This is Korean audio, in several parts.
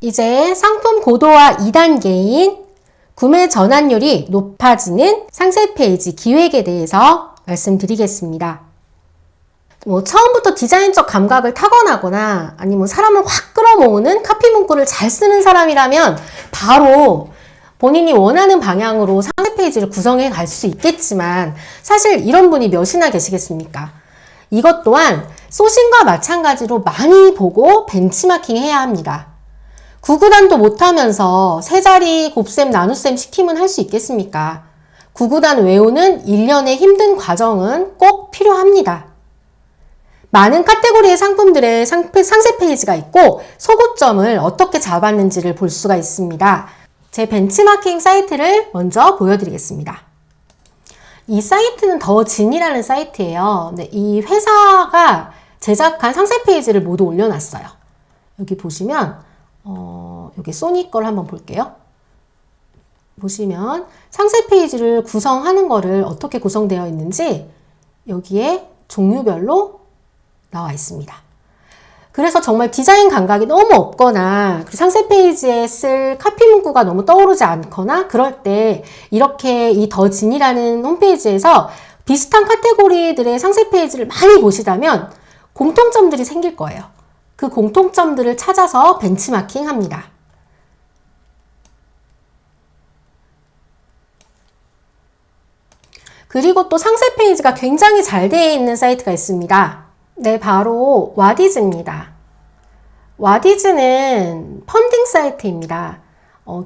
이제 상품 고도화 2단계인 구매 전환율이 높아지는 상세 페이지 기획에 대해서 말씀드리겠습니다. 처음부터 디자인적 감각을 타고나거나 아니면 사람을 확 끌어모으는 카피 문구를 잘 쓰는 사람이라면 바로 본인이 원하는 방향으로 상세 페이지를 구성해 갈 수 있겠지만 사실 이런 분이 몇이나 계시겠습니까? 이것 또한 소싱과 마찬가지로 많이 보고 벤치마킹 해야 합니다. 구구단도 못하면서 세 자리 곱셈 나눗셈 시키면 할 수 있겠습니까? 구구단 외우는 일련의 힘든 과정은 꼭 필요합니다. 많은 카테고리의 상품들의 상세 페이지가 있고 소구점을 어떻게 잡았는지를 볼 수가 있습니다. 제 벤치마킹 사이트를 먼저 보여드리겠습니다. 이 사이트는 더진이라는 사이트예요. 이 회사가 제작한 상세 페이지를 모두 올려놨어요. 여기 보시면 여기 소니 걸 한번 볼게요. 보시면 상세 페이지를 구성하는 거를 어떻게 구성되어 있는지 여기에 종류별로 나와 있습니다. 그래서 정말 디자인 감각이 너무 없거나 상세 페이지에 쓸 카피 문구가 너무 떠오르지 않거나 그럴 때 이렇게 이 더진이라는 홈페이지에서 비슷한 카테고리들의 상세 페이지를 많이 보시다면 공통점들이 생길 거예요. 그 공통점들을 찾아서 벤치마킹 합니다. 그리고 또 상세 페이지가 굉장히 잘 되어 있는 사이트가 있습니다. 네, 바로 와디즈입니다. 와디즈는 펀딩 사이트입니다.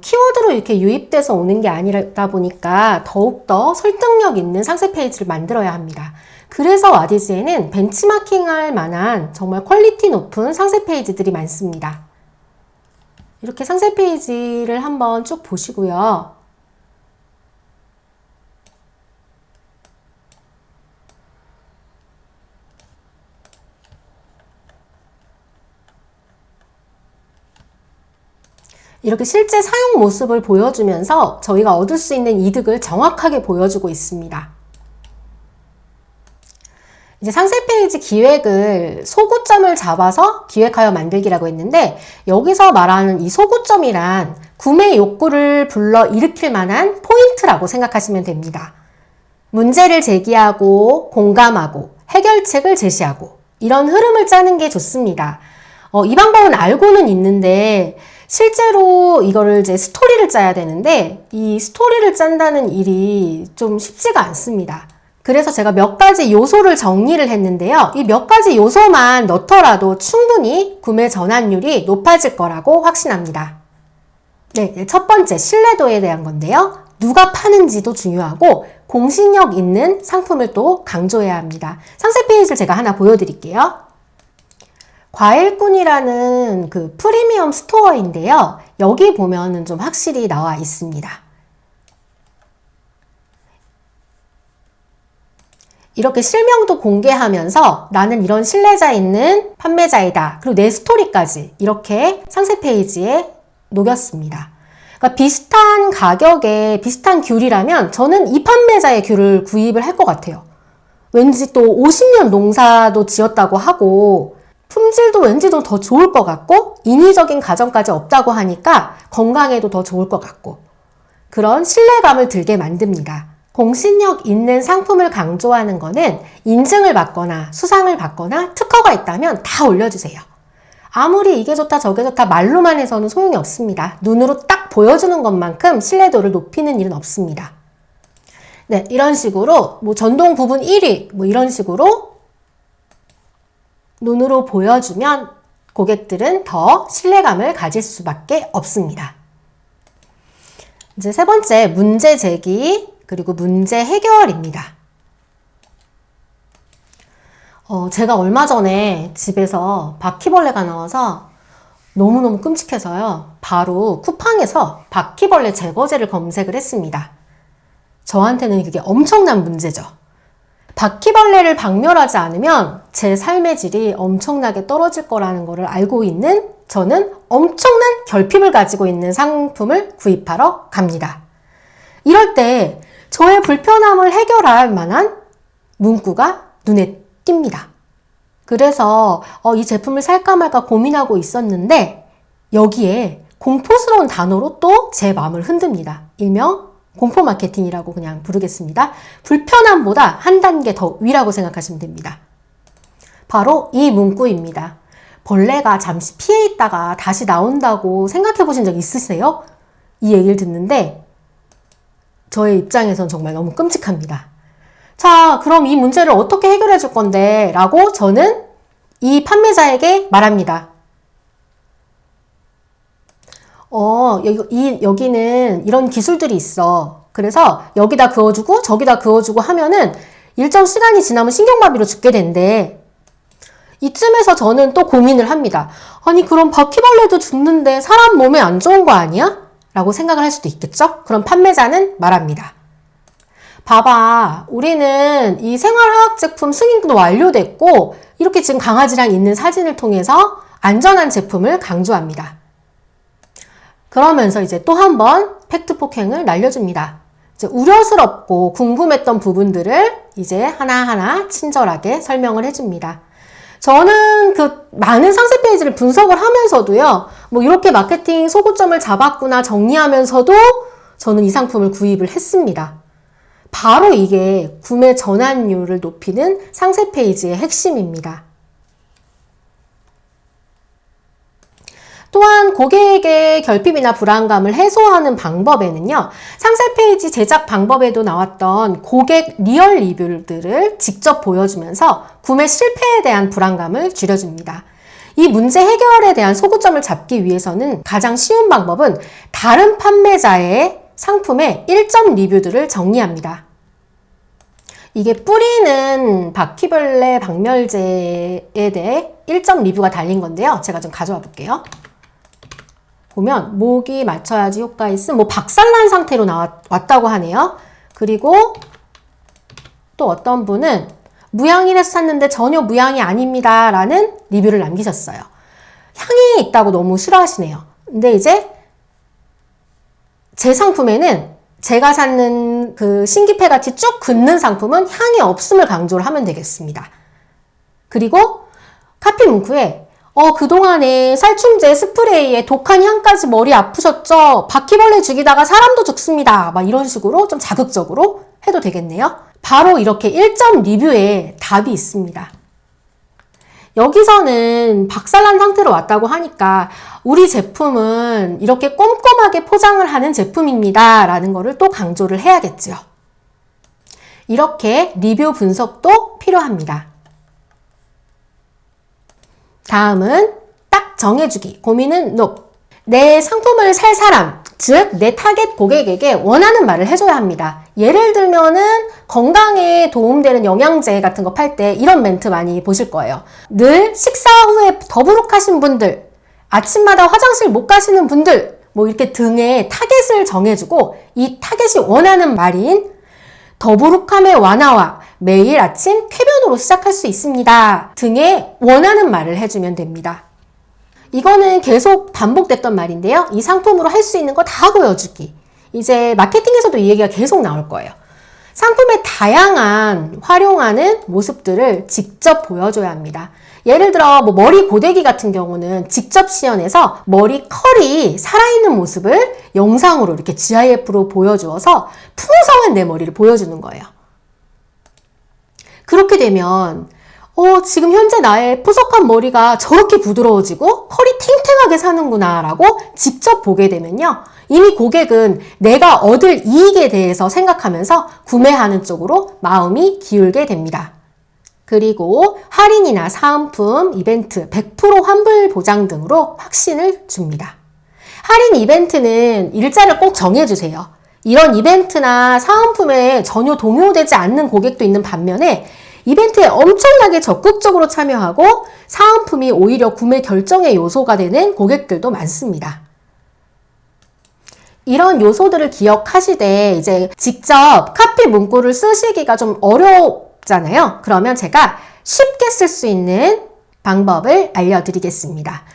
키워드로 이렇게 유입돼서 오는 게 아니다 보니까 더욱더 설득력 있는 상세 페이지를 만들어야 합니다. 그래서 와디즈에는 벤치마킹할 만한 정말 퀄리티 높은 상세 페이지들이 많습니다. 이렇게 상세 페이지를 한번 쭉 보시고요. 이렇게 실제 사용 모습을 보여주면서 저희가 얻을 수 있는 이득을 정확하게 보여주고 있습니다. 이제 상세 페이지 기획을 소구점을 잡아서 기획하여 만들기라고 했는데 여기서 말하는 이 소구점이란 구매 욕구를 불러일으킬 만한 포인트라고 생각하시면 됩니다. 문제를 제기하고 공감하고 해결책을 제시하고 이런 흐름을 짜는 게 좋습니다. 이 방법은 알고는 있는데 실제로 이거를 이제 스토리를 짜야 되는데 이 스토리를 짠다는 일이 좀 쉽지가 않습니다. 그래서 제가 몇 가지 요소를 정리를 했는데요. 이 몇 가지 요소만 넣더라도 충분히 구매 전환율이 높아질 거라고 확신합니다. 네, 첫 번째 신뢰도에 대한 건데요. 누가 파는지도 중요하고 공신력 있는 상품을 또 강조해야 합니다. 상세 페이지를 제가 하나 보여드릴게요. 과일꾼이라는 그 프리미엄 스토어인데요. 여기 보면은 좀 확실히 나와 있습니다. 이렇게 실명도 공개하면서 나는 이런 신뢰자 있는 판매자이다. 그리고 내 스토리까지 이렇게 상세 페이지에 녹였습니다. 그러니까 비슷한 가격에 비슷한 귤이라면 저는 이 판매자의 귤을 구입을 할 것 같아요. 왠지 또 50년 농사도 지었다고 하고 품질도 왠지 좀 더 좋을 것 같고 인위적인 가정까지 없다고 하니까 건강에도 더 좋을 것 같고 그런 신뢰감을 들게 만듭니다. 공신력 있는 상품을 강조하는 거는 인증을 받거나 수상을 받거나 특허가 있다면 다 올려주세요. 아무리 이게 좋다 저게 좋다 말로만 해서는 소용이 없습니다. 눈으로 딱 보여주는 것만큼 신뢰도를 높이는 일은 없습니다. 네, 이런 식으로 전동 부분 1위 이런 식으로 눈으로 보여주면 고객들은 더 신뢰감을 가질 수밖에 없습니다. 이제 세 번째, 문제 제기 그리고 문제 해결입니다. 제가 얼마 전에 집에서 바퀴벌레가 나와서 너무너무 끔찍해서요. 바로 쿠팡에서 바퀴벌레 제거제를 검색을 했습니다. 저한테는 그게 엄청난 문제죠. 바퀴벌레를 박멸하지 않으면 제 삶의 질이 엄청나게 떨어질 거라는 것을 알고 있는 저는 엄청난 결핍을 가지고 있는 상품을 구입하러 갑니다. 이럴 때 저의 불편함을 해결할 만한 문구가 눈에 띕니다. 그래서 이 제품을 살까 말까 고민하고 있었는데 여기에 공포스러운 단어로 또 제 마음을 흔듭니다. 일명 공포 마케팅이라고 그냥 부르겠습니다. 불편함보다 한 단계 더 위라고 생각하시면 됩니다. 바로 이 문구입니다. 벌레가 잠시 피해 있다가 다시 나온다고 생각해 보신 적 있으세요? 이 얘기를 듣는데 저의 입장에선 정말 너무 끔찍합니다. 자, 그럼 이 문제를 어떻게 해결해 줄 건데? 라고 저는 이 판매자에게 말합니다. 여기는 이런 기술들이 있어. 그래서 여기다 그어주고 저기다 그어주고 하면은 일정 시간이 지나면 신경마비로 죽게 된대. 이쯤에서 저는 또 고민을 합니다. 아니, 그럼 바퀴벌레도 죽는데 사람 몸에 안 좋은 거 아니야? 라고 생각을 할 수도 있겠죠? 그럼 판매자는 말합니다. 봐봐, 우리는 이 생활화학 제품 승인도 완료됐고 이렇게 지금 강아지랑 있는 사진을 통해서 안전한 제품을 강조합니다. 그러면서 이제 또 한 번 팩트 폭행을 날려줍니다. 이제 우려스럽고 궁금했던 부분들을 이제 하나하나 친절하게 설명을 해줍니다. 저는 그 많은 상세 페이지를 분석을 하면서도요, 뭐 이렇게 마케팅 소구점을 잡았구나 정리하면서도 저는 이 상품을 구입을 했습니다. 바로 이게 구매 전환율을 높이는 상세 페이지의 핵심입니다. 또한 고객에게 결핍이나 불안감을 해소하는 방법에는요, 상세 페이지 제작 방법에도 나왔던 고객 리얼 리뷰들을 직접 보여주면서 구매 실패에 대한 불안감을 줄여줍니다. 이 문제 해결에 대한 소구점을 잡기 위해서는 가장 쉬운 방법은 다른 판매자의 상품의 1점 리뷰들을 정리합니다. 이게 뿌리는 바퀴벌레 박멸제에 대해 1점 리뷰가 달린 건데요. 제가 좀 가져와 볼게요. 보면 모기 맞춰야지 효과 있음, 뭐 박살난 상태로 왔다고 하네요. 그리고 또 어떤 분은 무향이라서 샀는데 전혀 무향이 아닙니다 라는 리뷰를 남기셨어요. 향이 있다고 너무 싫어하시네요. 근데 이제 제 상품에는 제가 샀는 그 신기패 같이 쭉 긋는 상품은 향이 없음을 강조를 하면 되겠습니다. 그리고 카피 문구에 그동안에 살충제 스프레이에 독한 향까지 머리 아프셨죠? 바퀴벌레 죽이다가 사람도 죽습니다. 막 이런 식으로 좀 자극적으로 해도 되겠네요. 바로 이렇게 1점 리뷰에 답이 있습니다. 여기서는 박살난 상태로 왔다고 하니까 우리 제품은 이렇게 꼼꼼하게 포장을 하는 제품입니다 라는 거를 또 강조를 해야겠죠. 이렇게 리뷰 분석도 필요합니다. 다음은 딱 정해주기. 고민은 NO. 내 상품을 살 사람, 즉 내 타겟 고객에게 원하는 말을 해줘야 합니다. 예를 들면은 건강에 도움되는 영양제 같은 거 팔 때 이런 멘트 많이 보실 거예요. 늘 식사 후에 더부룩하신 분들, 아침마다 화장실 못 가시는 분들, 뭐 이렇게 등의 타겟을 정해주고 이 타겟이 원하는 말인 더부룩함의 완화와 매일 아침 쾌변으로 시작할 수 있습니다 등의 원하는 말을 해주면 됩니다. 이거는 계속 반복됐던 말인데요. 이 상품으로 할 수 있는 거 다 보여주기. 이제 마케팅에서도 이 얘기가 계속 나올 거예요. 상품의 다양한 활용하는 모습들을 직접 보여줘야 합니다. 예를 들어 뭐 머리 고데기 같은 경우는 직접 시연해서 머리 컬이 살아있는 모습을 영상으로 이렇게 GIF로 보여주어서 풍성한 내 머리를 보여주는 거예요. 그렇게 되면 지금 현재 나의 푸석한 머리가 저렇게 부드러워지고 컬이 탱탱하게 사는구나 라고 직접 보게 되면요. 이미 고객은 내가 얻을 이익에 대해서 생각하면서 구매하는 쪽으로 마음이 기울게 됩니다. 그리고 할인이나 사은품, 이벤트, 100% 환불 보장 등으로 확신을 줍니다. 할인 이벤트는 일자를 꼭 정해주세요. 이런 이벤트나 사은품에 전혀 동요되지 않는 고객도 있는 반면에 이벤트에 엄청나게 적극적으로 참여하고 사은품이 오히려 구매 결정의 요소가 되는 고객들도 많습니다. 이런 요소들을 기억하시되 이제 직접 카피 문구를 쓰시기가 좀 어렵잖아요. 그러면 제가 쉽게 쓸 수 있는 방법을 알려드리겠습니다.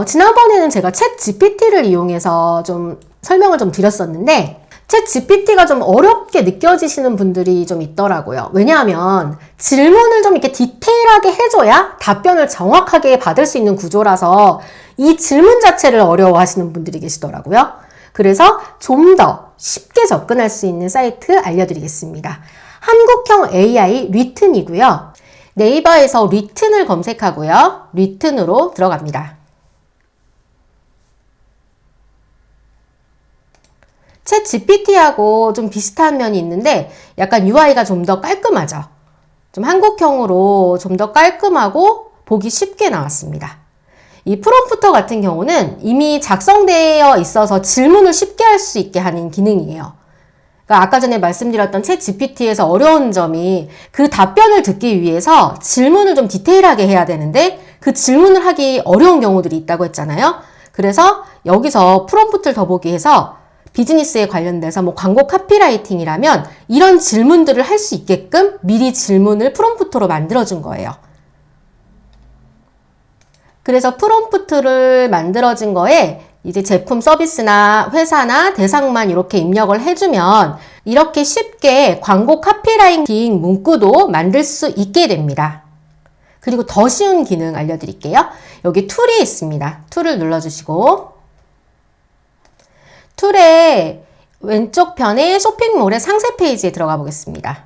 지난번에는 제가 챗 GPT를 이용해서 좀 설명을 좀 드렸었는데 챗 GPT가 좀 어렵게 느껴지시는 분들이 좀 있더라고요. 왜냐하면 질문을 좀 이렇게 디테일하게 해줘야 답변을 정확하게 받을 수 있는 구조라서 이 질문 자체를 어려워하시는 분들이 계시더라고요. 그래서 좀 더 쉽게 접근할 수 있는 사이트 알려드리겠습니다. 한국형 AI 리튼이고요. 네이버에서 리튼을 검색하고요. 리튼으로 들어갑니다. 챗 GPT하고 좀 비슷한 면이 있는데 약간 UI가 좀 더 깔끔하죠. 좀 한국형으로 좀 더 깔끔하고 보기 쉽게 나왔습니다. 이 프롬프터 같은 경우는 이미 작성되어 있어서 질문을 쉽게 할 수 있게 하는 기능이에요. 그러니까 아까 전에 말씀드렸던 챗 GPT에서 어려운 점이 그 답변을 듣기 위해서 질문을 좀 디테일하게 해야 되는데 그 질문을 하기 어려운 경우들이 있다고 했잖아요. 그래서 여기서 프롬프트를 더 보기 위해서 비즈니스에 관련돼서 뭐 광고 카피라이팅이라면 이런 질문들을 할 수 있게끔 미리 질문을 프롬프트로 만들어준 거예요. 그래서 프롬프트를 만들어진 거에 이제 제품 서비스나 회사나 대상만 이렇게 입력을 해주면 이렇게 쉽게 광고 카피라이팅 문구도 만들 수 있게 됩니다. 그리고 더 쉬운 기능 알려드릴게요. 여기 툴이 있습니다. 툴을 눌러주시고 툴의 왼쪽 편에 쇼핑몰의 상세 페이지에 들어가 보겠습니다.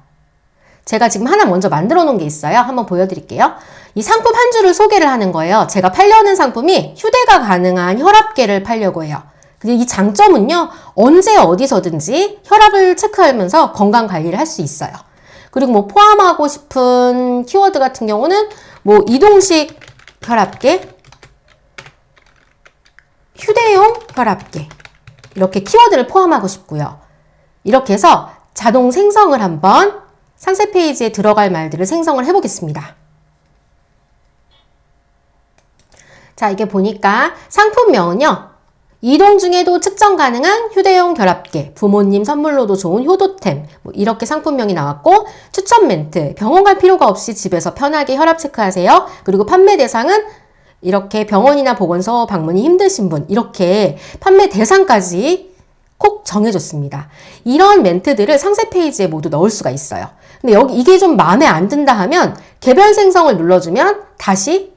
제가 지금 하나 먼저 만들어 놓은 게 있어요. 한번 보여드릴게요. 이 상품 한 줄을 소개를 하는 거예요. 제가 팔려는 상품이 휴대가 가능한 혈압계를 팔려고 해요. 근데 이 장점은요, 언제 어디서든지 혈압을 체크하면서 건강 관리를 할 수 있어요. 그리고 뭐 포함하고 싶은 키워드 같은 경우는 뭐 이동식 혈압계, 휴대용 혈압계, 이렇게 키워드를 포함하고 싶고요. 이렇게 해서 자동 생성을 한번 상세 페이지에 들어갈 말들을 생성을 해보겠습니다. 자, 이게 보니까 상품명은요. 이동 중에도 측정 가능한 휴대용 결합계, 부모님 선물로도 좋은 효도템, 뭐 이렇게 상품명이 나왔고 추천 멘트, 병원 갈 필요가 없이 집에서 편하게 혈압 체크하세요. 그리고 판매 대상은 이렇게 병원이나 보건소 방문이 힘드신 분, 이렇게 판매 대상까지 콕 정해줬습니다. 이런 멘트들을 상세 페이지에 모두 넣을 수가 있어요. 근데 여기 이게 좀 마음에 안 든다 하면 개별 생성을 눌러주면 다시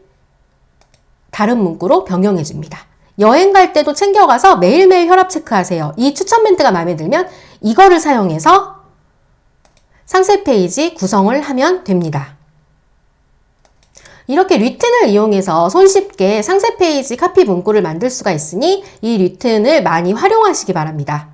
다른 문구로 변경해 줍니다. 여행 갈 때도 챙겨가서 매일매일 혈압 체크하세요. 이 추천 멘트가 마음에 들면 이거를 사용해서 상세 페이지 구성을 하면 됩니다. 이렇게 리튼을 이용해서 손쉽게 상세 페이지 카피 문구를 만들 수가 있으니 이 리튼을 많이 활용하시기 바랍니다.